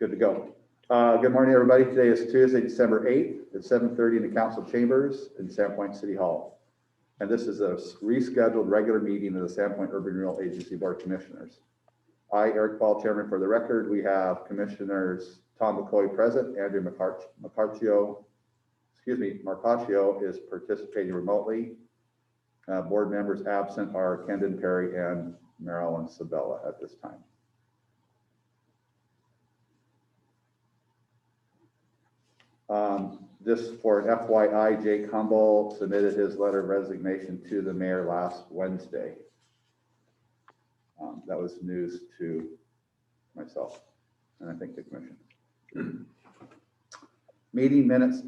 Good to go. Good morning, everybody. Today is Tuesday, December 8th at 7:30 in the council chambers in Sandpoint City Hall. And this is a rescheduled regular meeting of the Sandpoint Urban Renewal Agency Board of Commissioners. I, Eric Paul, Chairman. For the record, we have Commissioners Tom McCoy present, Andrew Marcaccio is participating remotely. Board members absent are Kendon Perry and Marilyn Sabella at this time. Just for an FYI, Jake Humble submitted his letter of resignation to the mayor last Wednesday. That was news to myself and I think the commission. Meeting minutes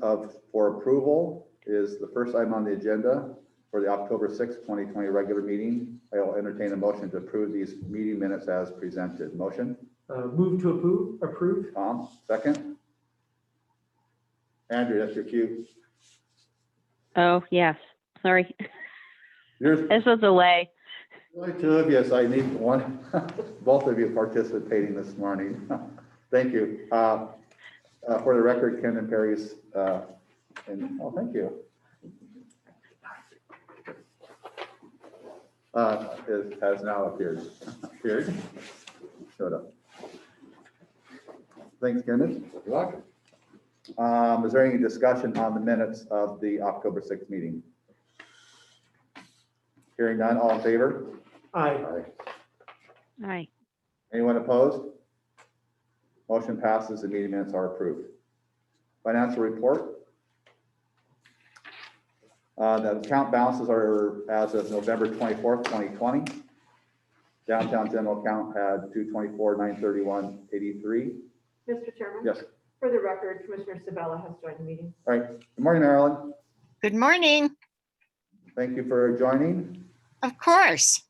for approval is the first item on the agenda for the October 6th, 2020 regular meeting. I will entertain a motion to approve these meeting minutes as presented. Motion? Move to approve. Tom, second. Andrew, that's your cue. Oh, yes. Sorry. There's This was a delay. only two of you, so I need one, both of you participating this morning. Thank you. For the record, Ken and Perry's, oh, thank you. It has now appeared. Showed up. Thanks, Kenneth. You're welcome. Is there any discussion on the minutes of the October 6th meeting? Hearing none, all in favor? Aye. Aye. Anyone opposed? Motion passes, the meeting minutes are approved. Financial report. The account balances are as of November 24th, 2020. Downtown general account had 224,931.83. Mr. Chairman? Yes. For the record, Commissioner Sabella has joined the meeting. All right. Good morning, Marilyn. Good morning. Thank you for joining. Of course.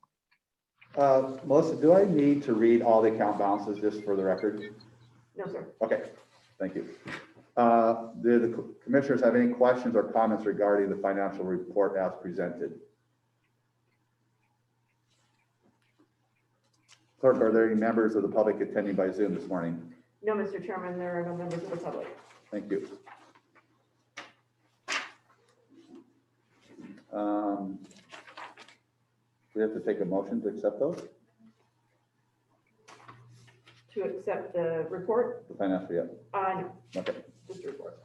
Melissa, do I need to read all the account balances just for the record? No, sir. Okay, thank you. Do the commissioners have any questions or comments regarding the financial report as presented? Clerk, are there any members of the public attending by Zoom this morning? No, Mr. Chairman, there are no members of the public. Thank you. We have to take a motion to accept those? To accept the report? The financial, yeah. No, Okay. just a report.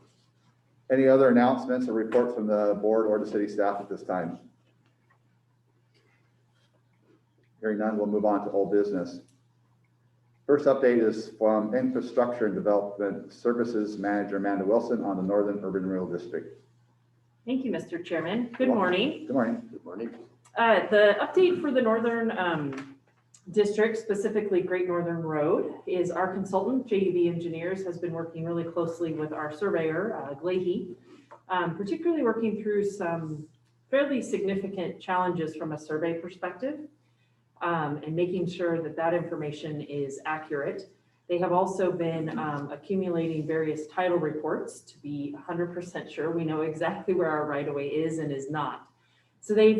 Any other announcements or reports from the board or the city staff at this time? Hearing none, we'll move on to old business. First update is from Infrastructure and Development Services Manager Amanda Wilson on the Northern Urban Renewal District. Thank you, Mr. Chairman. Good morning. Good morning. Good morning. The update for the Northern District, specifically Great Northern Road, is our consultant, JUB Engineers, has been working really closely with our surveyor, Glahe, particularly working through some fairly significant challenges from a survey perspective, and making sure that that information is accurate. They have also been accumulating various title reports to be 100% sure we know exactly where our right-of-way is and is not. So they've,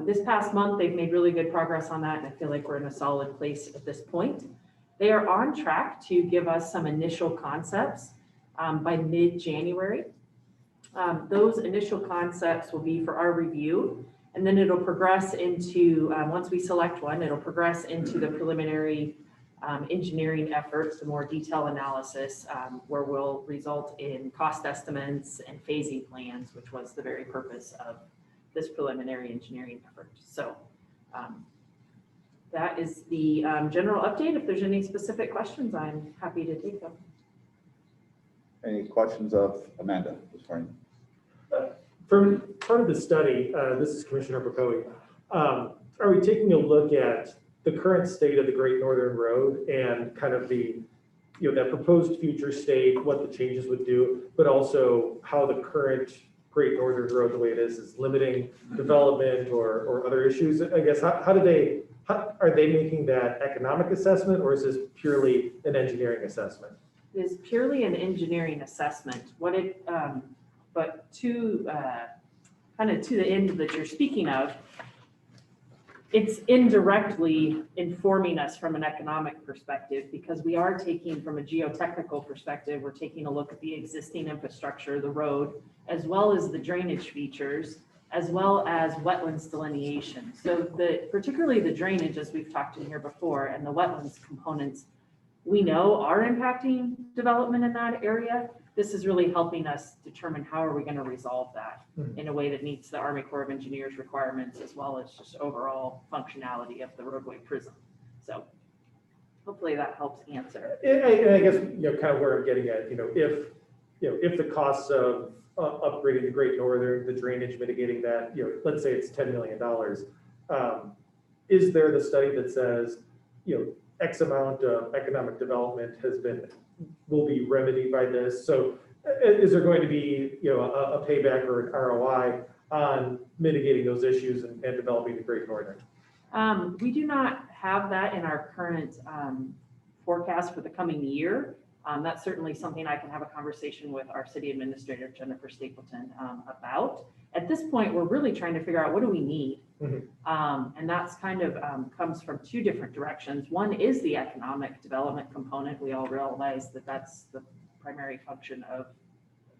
this past month, they've made really good progress on that, and I feel like we're in a solid place at this point. They are on track to give us some initial concepts by mid-January. Those initial concepts will be for our review, and then it'll progress into, once we select one, it'll progress into the preliminary engineering efforts, the more detailed analysis, where will result in cost estimates and phasing plans, which was the very purpose of this preliminary engineering effort. So that is the general update. If there's any specific questions, I'm happy to take them. Any questions of Amanda this morning? For part of the study, this is Commissioner Percoe. Are we taking a look at the current state of the Great Northern Road and kind of the, that proposed future state, what the changes would do, but also how the current Great Northern Road, the way it is limiting development or other issues? I guess, how are they making that economic assessment, or is this purely an engineering assessment? It is purely an engineering assessment. What it, but to kind of to the end that you're speaking of, it's indirectly informing us from an economic perspective because we are taking from a geotechnical perspective, we're taking a look at the existing infrastructure, the road, as well as the drainage features, as well as wetlands delineation. So particularly the drainage, as we've talked in here before, and the wetlands components, we know are impacting development in that area. This is really helping us determine how are we going to resolve that in a way that meets the Army Corps of Engineers requirements, as well as just overall functionality of the roadway prism. So hopefully that helps answer. And I guess, kind of where I'm getting at, if the costs of upgrading the Great Northern, the drainage mitigating that, let's say it's $10 million, is there the study that says, X amount of economic development will be remedied by this? So is there going to be, a payback or an ROI on mitigating those issues and developing the Great Northern? We do not have that in our current forecast for the coming year. That's certainly something I can have a conversation with our city administrator, Jennifer Stapleton, about. At this point, we're really trying to figure out what do we need? And that's kind of comes from two different directions. One is the economic development component. We all realize that that's the primary function of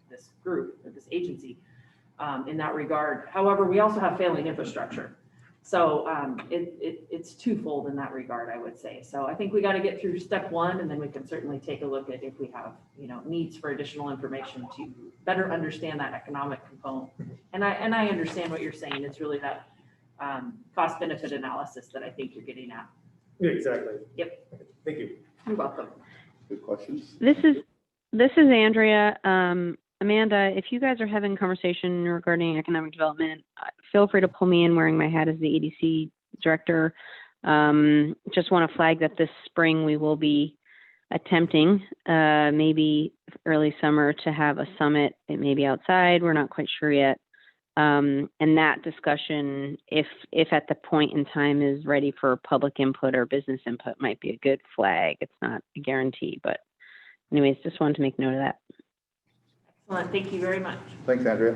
this group, of this agency in that regard. However, we also have failing infrastructure. So it's twofold in that regard, I would say. So I think we got to get through step one, and then we can certainly take a look at if we have, needs for additional information to better understand that economic component. And I understand what you're saying. It's really that cost benefit analysis that I think you're getting at. Yeah, exactly. Yep. Thank you. You're welcome. Good questions? This is Andrea. Amanda, if you guys are having a conversation regarding economic development, feel free to pull me in wearing my hat as the ADC director. Just want to flag that this spring we will be attempting, maybe early summer, to have a summit. It may be outside. We're not quite sure yet. And that discussion, if at the point in time is ready for public input or business input, might be a good flag. It's not a guarantee, but anyways, just wanted to make note of that. Excellent. Thank you very much. Thanks, Andrea.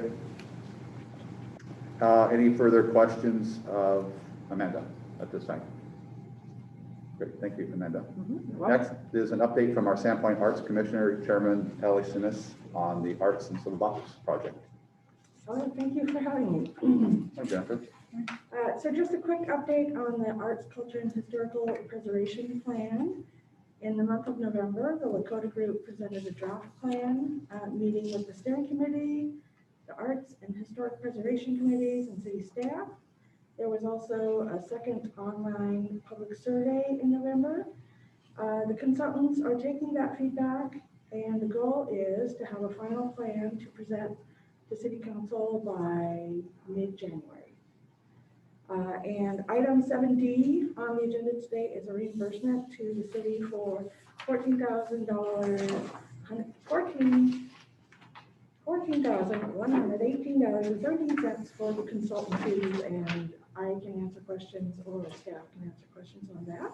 Any further questions of Amanda at this time? Great, thank you, Amanda. Next is an update from our Sandpoint Arts Commissioner, Chairman Ellie Sinis, on the Arts and Civil Box project. Oh, thank you for having me. Hi, Jennifer. So just a quick update on the Arts, Culture, and Historical Preservation Plan. In the month of November, the Lakota Group presented a draft plan, meeting with the steering committee, the Arts and Historic Preservation Committees, and city staff. There was also a second online public survey in November. The consultants are taking that feedback, and the goal is to have a final plan to present to City Council by mid-January. And item 7D on the agenda today is a reimbursement to the city for $14,118.13 for the consultant fees, and I can answer questions, or staff can answer questions on that.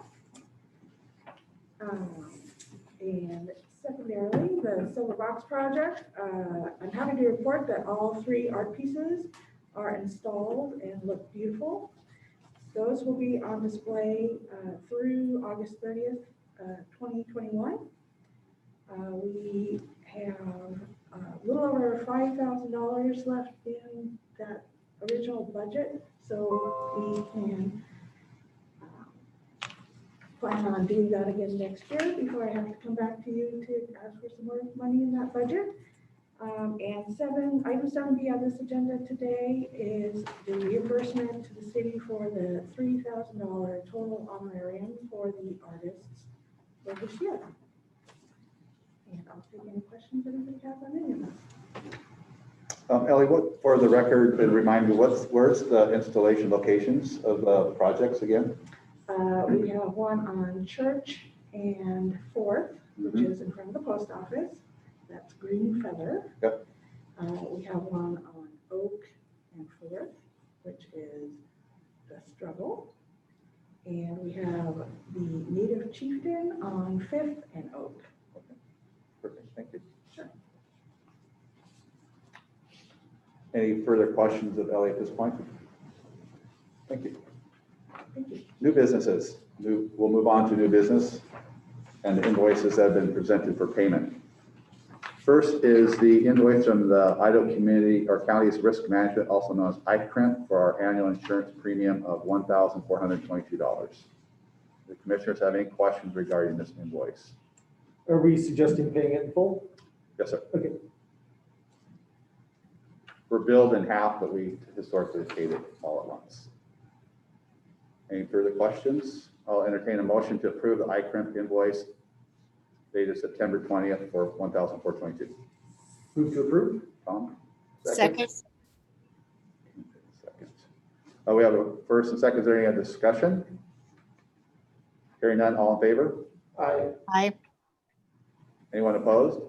And secondarily, the Silver Box project, I'm happy to report that all 3 art pieces are installed and look beautiful. Those will be on display through August 30th, 2021. We have a little over $5,000 left in that original budget, so we can plan on doing that again next year before I have to come back to you to ask for some more money in that budget. And item 7B on this agenda today is the reimbursement to the city for the $3,000 total honorarium for the artists for this year. And I'll take any questions anybody has on any of that. Ellie, what, for the record, and remind me, where's the installation locations of the projects again? We have one on Church and 4th, which is in front of the post office. That's Green Feather. Yep. We have one on Oak and 4th, which is The Struggle. And we have the Native Chieftain on 5th and Oak. Okay. Perfect, thank you. Sure. Any further questions of Ellie at this point? Thank you. Thank you. New businesses. We'll move on to new business and the invoices that have been presented for payment. First is the invoice from the Idaho Community or County's Risk Management, also known as ICRMP, for our annual insurance premium of $1,422. The commissioners have any questions regarding this invoice? Are we suggesting paying it in full? Yes, sir. Okay. We're billed in half, but we historically paid it all at once. Any further questions? I'll entertain a motion to approve the ICRMP invoice dated September 20th for $1,422. Move to approve? Tom? Second. Second. We have a first and second. Is there any other discussion? Hearing none, all in favor? Aye. Aye. Anyone opposed?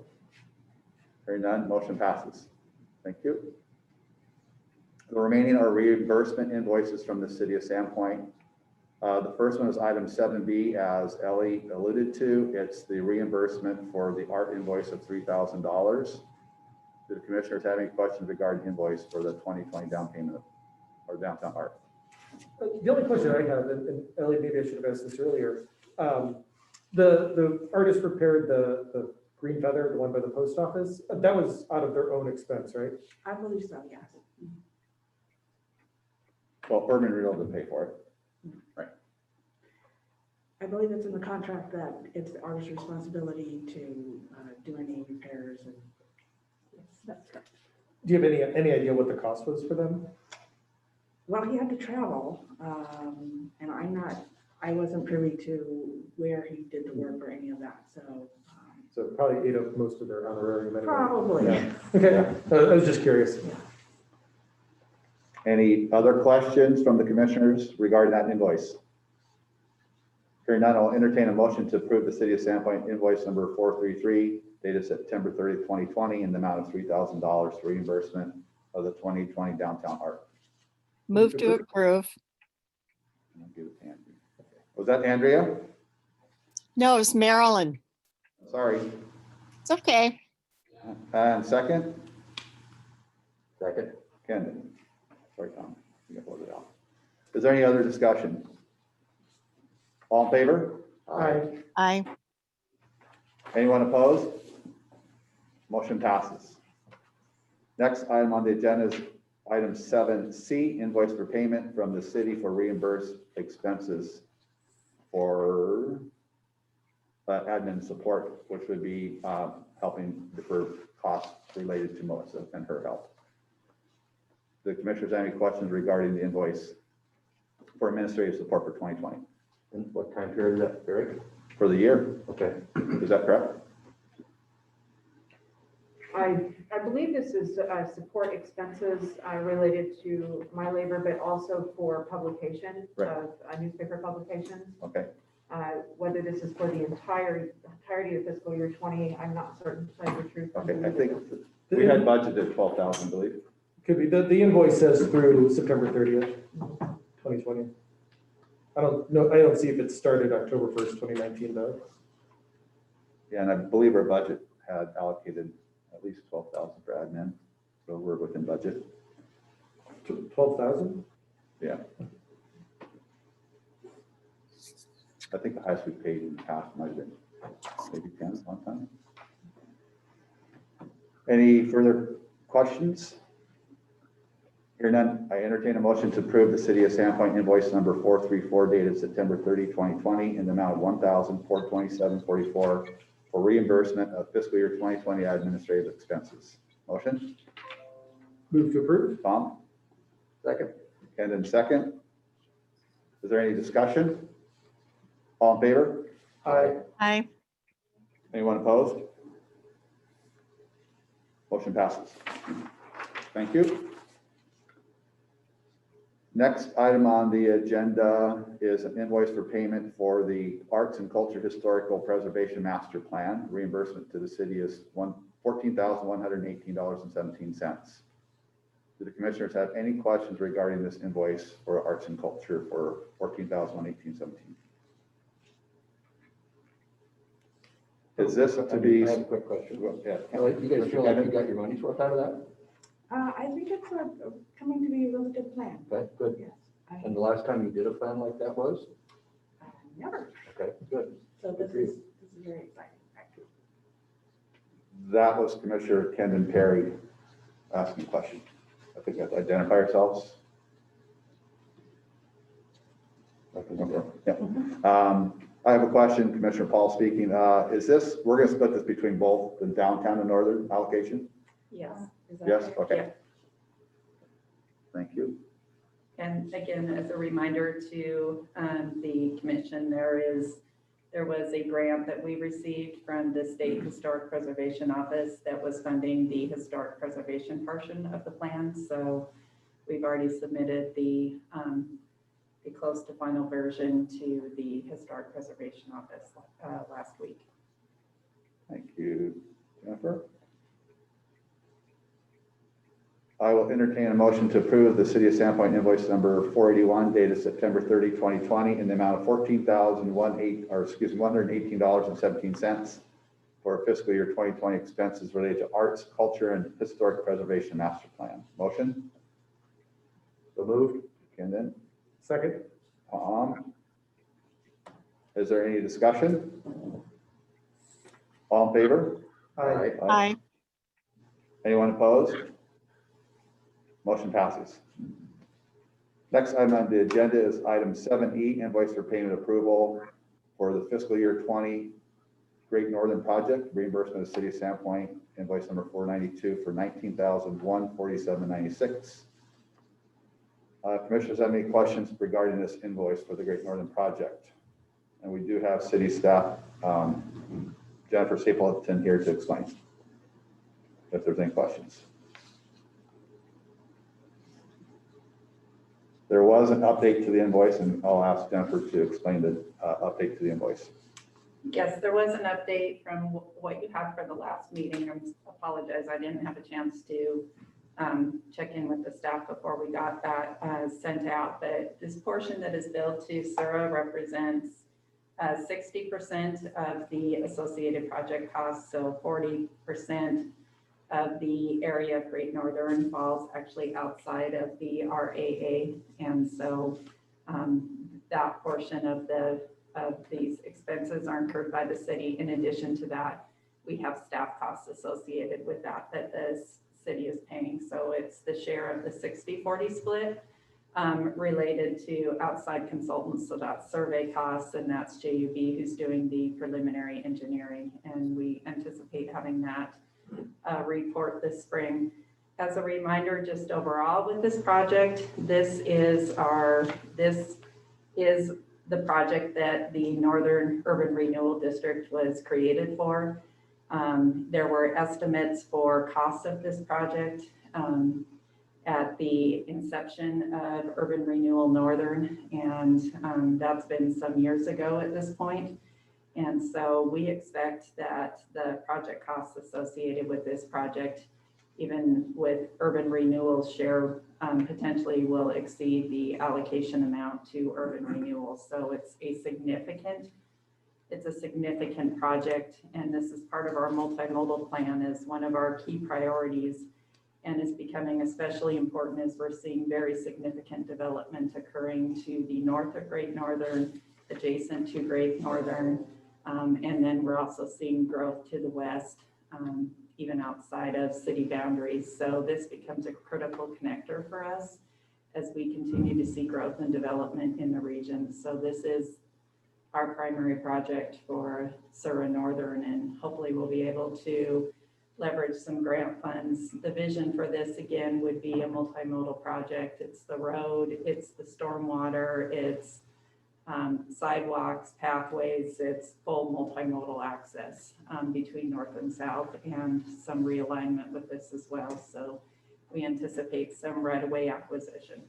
Hearing none, motion passes. Thank you. The remaining are reimbursement invoices from the city of Sandpoint. The first one is item 7B, as Ellie alluded to. It's the reimbursement for the art invoice of $3,000. Do the commissioners have any questions regarding invoice for the 2020 down payment or downtown art? The only question I have, and Ellie, maybe I should have asked this earlier. The artist prepared the green feather, the one by the post office. That was out of their own expense, right? I believe so, yes. Well, Urban Renewal to pay for it. I believe it's in the contract that it's the artist's responsibility to do any repairs and. Yes, that's correct. Do you have any idea what the cost was for them? Well, he had to travel, and I wasn't privy to where he did the work or any of that, so. So it probably ate up most of their honorarium anyway. Probably. Yeah. Okay, I was just curious. Any other questions from the commissioners regarding that invoice? Hearing none, I'll entertain a motion to approve the city of Sandpoint invoice number 433 dated September 30th, 2020 in the amount of $3,000 for reimbursement of the 2020 downtown art. Move to approve. I'll give it to Andrea. Was that Andrea? No, it's Marilyn. Sorry. It's okay. And second? Second. Kendon. Sorry, Tom. You got voted out. Is there any other discussion? All in favor? Aye. Aye. Anyone opposed? Motion passes. Next item on the agenda is item 7C, invoice for payment from the city for reimbursed expenses for admin support, which would be helping defer costs related to Melissa and her help. The commissioners have any questions regarding the invoice for administrative support for 2020? And what time period is that, Eric? For the year, Okay. is that correct? I believe this is support expenses related to my labor, but also for publication Right. of newspaper publications. Okay, Whether this is for the entirety of fiscal year 20, I'm not certain, to tell you the truth. okay, I think we had budgeted 12,000, I believe. Could be, the invoice says through September 30th, 2020. I don't see if it started October 1st, 2019 though. Yeah, and I believe our budget had allocated at least 12,000 for admin, so we're within budget. 12,000? Yeah. I think the highest we paid in the past might have been maybe 10 one time. Any further questions? Hearing none, I entertain a motion to approve the city of Sandpoint invoice number 434 dated September 30, 2020 in the amount of $1,427.44 for reimbursement of fiscal year 2020 administrative expenses. Motion? Move to approve? Tom? Second. Kendon, second. Is there any discussion? All in favor? Aye. Aye. Anyone opposed? Motion passes. Thank you. Next item on the agenda is an invoice for payment for the Arts and Culture Historical Preservation Master Plan. Reimbursement to the city is $14,118.17. Do the commissioners have any questions regarding this invoice for arts and culture for $14,118.17? Is this to be? I have a quick question. Yeah. You guys feel like you got your money's worth out of that? I think it's coming to be a really good plan. Okay, good. Yes. And the last time you did a plan like that was? Never. Okay, good. So this is very exciting. That was Commissioner Kendon Perry asking a question. I think we have to identify ourselves. Yeah. I have a question, Commissioner Paul speaking. Is this, we're going to split this between both the downtown and northern allocation? Yes. Is that Yes, right? okay. Yeah. Thank you. And again, as a reminder to the commission, there was a grant that we received from the State Historic Preservation Office that was funding the historic preservation portion of the plan. So we've already submitted the close to final version to the Historic Preservation Office last week. Thank you, Jennifer. I will entertain a motion to approve the City of Sandpoint invoice number 481 dated September 30, 2020 in the amount of $118.17 for fiscal year 2020 expenses related to arts, culture, and historic preservation master plan. Motion? So moved. Kendon? Second? Is there any discussion? All in favor? Aye. Aye. Anyone opposed? Motion passes. Next item on the agenda is item 7E, invoice for payment approval for the fiscal year 20 Great Northern Project, reimbursement of the City of Sandpoint, invoice number 492 for $19,147.96. Commissioners have any questions regarding this invoice for the Great Northern Project? And we do have city staff, Jennifer Stapleton here to explain if there's any questions. There was an update to the invoice, and I'll ask Jennifer to explain the update to the invoice. Yes, there was an update from what you had for the last meeting. I apologize, I didn't have a chance to check in with the staff before we got that sent out. But this portion that is billed to Sura represents 60% of the associated project costs. So 40% of the area of Great Northern falls actually outside of the RAA. And so that portion of these expenses are incurred by the city. In addition to that, we have staff costs associated with that the city is paying. So it's the share of the 60-40 split related to outside consultants. So that's survey costs, and that's JUB who's doing the preliminary engineering. And we anticipate having that report this spring. As a reminder, just overall with this project, this is the project that the Northern Urban Renewal District was created for. There were estimates for costs of this project at the inception of Urban Renewal Northern, and that's been some years ago at this point. And so we expect that the project costs associated with this project, even with Urban Renewal's share, potentially will exceed the allocation amount to Urban Renewal. So it's a significant project, and this is part of our multimodal plan as one of our key priorities, and is becoming especially important as we're seeing very significant development occurring to the north of Great Northern, adjacent to Great Northern. And then we're also seeing growth to the west, even outside of city boundaries. So this becomes a critical connector for us as we continue to see growth and development in the region. So this is our primary project for Sura Northern, and hopefully we'll be able to leverage some grant funds. The vision for this, again, would be a multimodal project. It's the road, it's the stormwater, it's sidewalks, pathways, it's full multimodal access between north and south, and some realignment with this as well. So we anticipate some right-of-way acquisition.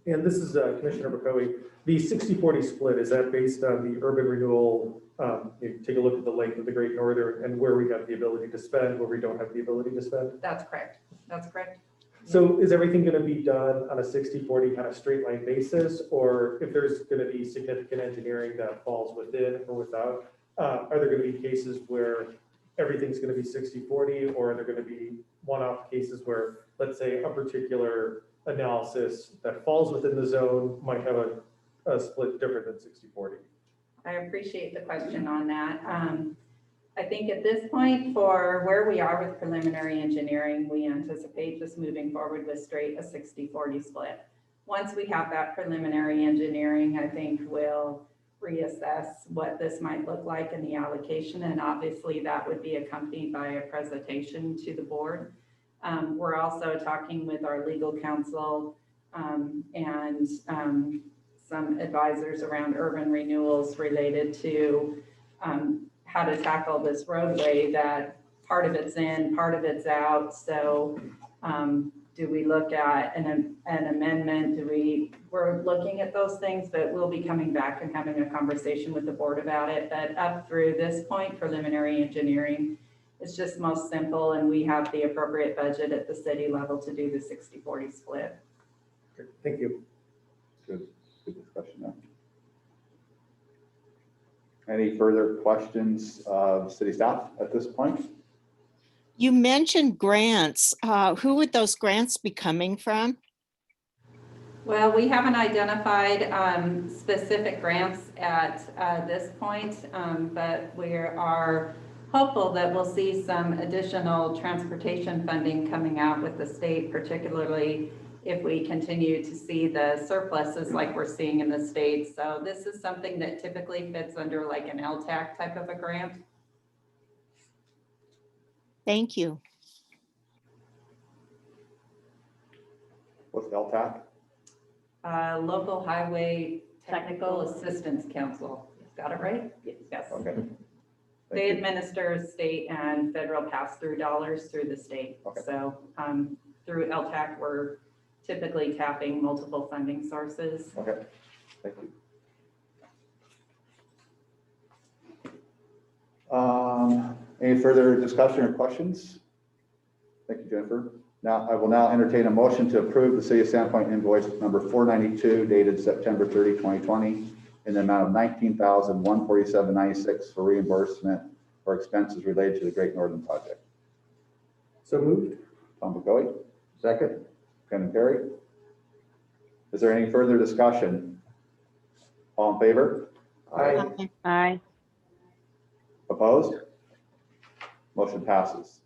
And this is Commissioner McCoy. The 60-40 split, is that based on the urban renewal? You take a look at the length of the Great Northern and where we have the ability to spend, where we don't have the ability to spend? That's correct. That's correct. So is everything going to be done on a 60-40 kind of straight line basis? Or if there's going to be significant engineering that falls within or without, are there going to be cases where everything's going to be 60-40, or are there going to be one-off cases where, let's say, a particular analysis that falls within the zone might have a split different than 60/40. I appreciate the question on that. I think at this point, for where we are with preliminary engineering, we anticipate just moving forward with straight a 60/40 split. Once we have that preliminary engineering, I think we'll reassess what this might look like in the allocation, and obviously that would be accompanied by a presentation to the board. We're also talking with our legal counsel and some advisors around urban renewals related to how to tackle this roadway that part of it's in, part of it's out. So do we look at an amendment? We're looking at those things, but we'll be coming back and having a conversation with the board about it. But up through this point, preliminary engineering, it's just most simple, and we have the appropriate budget at the city level to do the 60/40 split. Okay, thank you. Good discussion there. Any further questions of city staff at this point? You mentioned grants. Who would those grants be coming from? Well, we haven't identified specific grants at this point, but we are hopeful that we'll see some additional transportation funding coming out with the state, particularly if we continue to see the surpluses like we're seeing in the state. So this is something that typically fits under like an LTAC type of a grant. Thank you. What's LTAC? Local Highway Technical Assistance Council. Got it right? Yes. Okay. They Thank you. administer state and federal pass-through dollars through the state. Okay. So through LTAC, we're typically tapping multiple funding sources. Okay, thank you. Any further discussion or questions? Thank you, Jennifer. Now, I will now entertain a motion to approve the City of Sandpoint invoice number 492 dated September 30, 2020 in the amount of $19,147.96 for reimbursement for expenses related to the Great Northern Project. So moved. Tom McCoy, Second? Ken Perry. Is there any further discussion? All in favor? Aye. Aye. Opposed? Motion passes.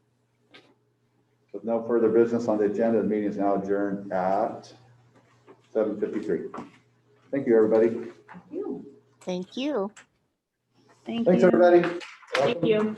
With no further business on the agenda, the meeting is now adjourned at 7:53. Thank you, everybody. Thank you. Thank Thanks, you. everybody. Thank you.